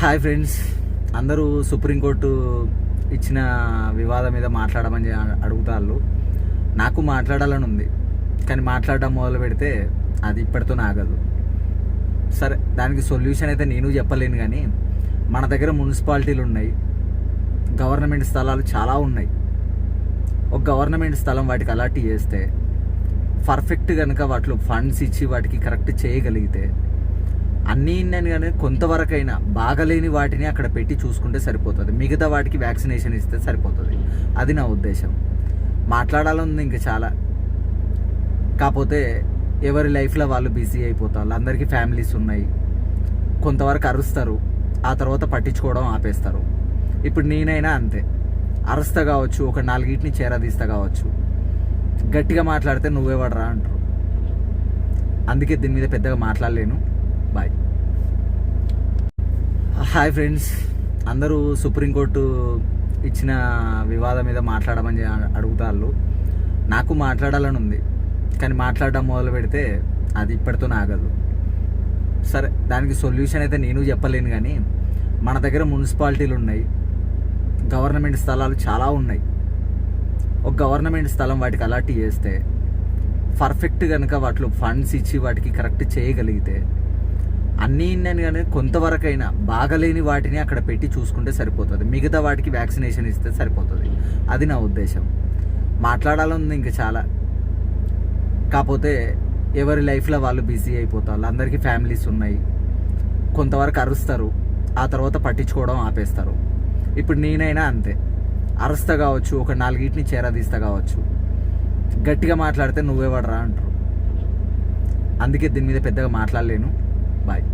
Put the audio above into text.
Hi friends, అందరూ supreme court ఇచ్చిన వివాదం మీద మాట్లాడమని అడుగుతారు. నాకు మాట్లాడాలని ఉంది, కానీ మాట్లాడడం మొదలు పెడితే అది ఇప్పటితో ఆగదు. సరే, దానికి సొల్యూషన్ అయితే నేను చెప్పలేను, కానీ మన దగ్గర మున్సిపాలిటీలు ఉన్నాయి, గవర్నమెంట్ స్థలాలు చాలా ఉన్నాయి. ఒక గవర్నమెంట్ స్థలం వాటికి అలాట్ చేస్తే పర్ఫెక్ట్ కనుక వాటిలో ఫండ్స్ ఇచ్చి వాటికి కరెక్ట్ చేయగలిగితే అన్నీ నేను కానీ కొంతవరకైనా బాగలేని వాటిని అక్కడ పెట్టి చూసుకుంటే సరిపోతుంది. మిగతా వాటికి వ్యాక్సినేషన్ ఇస్తే సరిపోతుంది. అది నా ఉద్దేశం. మాట్లాడాలని ఇంకా చాలా, కాకపోతే ఎవరి లైఫ్లో వాళ్ళు బిజీ అయిపోతారు. అందరికీ ఫ్యామిలీస్ ఉన్నాయి. కొంతవరకు అరుస్తారు, ఆ తర్వాత పట్టించుకోవడం ఆపేస్తారు. ఇప్పుడు నేనైనా అంతే, అరుస్తా కావచ్చు, ఒక నాలుగిటిని చేరదీస్తా కావచ్చు, గట్టిగా మాట్లాడితే నువ్వేవాడరా అంటారు. అందుకే దీని మీద పెద్దగా మాట్లాడలేను. బాయ్. హాయ్ ఫ్రెండ్స్, అందరూ సుప్రీంకోర్టు ఇచ్చిన వివాదం మీద మాట్లాడమని అడుగుతారు. నాకు మాట్లాడాలని ఉంది, కానీ మాట్లాడడం మొదలు పెడితే అది ఇప్పటితో ఆగదు. సరే, దానికి సొల్యూషన్ అయితే నేను చెప్పలేను, కానీ మన దగ్గర మున్సిపాలిటీలు ఉన్నాయి, గవర్నమెంట్ స్థలాలు చాలా ఉన్నాయి. ఒక గవర్నమెంట్ స్థలం వాటికి అలాట్ చేస్తే పర్ఫెక్ట్ కనుక వాటిలో ఫండ్స్ ఇచ్చి వాటికి కరెక్ట్ చేయగలిగితే అన్నీ నేను కానీ కొంతవరకైనా బాగలేని వాటిని అక్కడ పెట్టి చూసుకుంటే సరిపోతుంది. మిగతా వాటికి వ్యాక్సినేషన్ ఇస్తే సరిపోతుంది. అది నా ఉద్దేశం. మాట్లాడాలని ఇంకా చాలా, కాకపోతే ఎవరి లైఫ్లో వాళ్ళు బిజీ అయిపోతారు. అందరికీ ఫ్యామిలీస్ ఉన్నాయి. కొంతవరకు అరుస్తారు, ఆ తర్వాత పట్టించుకోవడం ఆపేస్తారు. ఇప్పుడు నేనైనా అంతే, అరుస్తా కావచ్చు, ఒక నాలుగిటిని చేరదీస్తా కావచ్చు, గట్టిగా మాట్లాడితే నువ్వేవాడరా అంటారు. అందుకే దీని మీద పెద్దగా మాట్లాడలేను. బాయ్.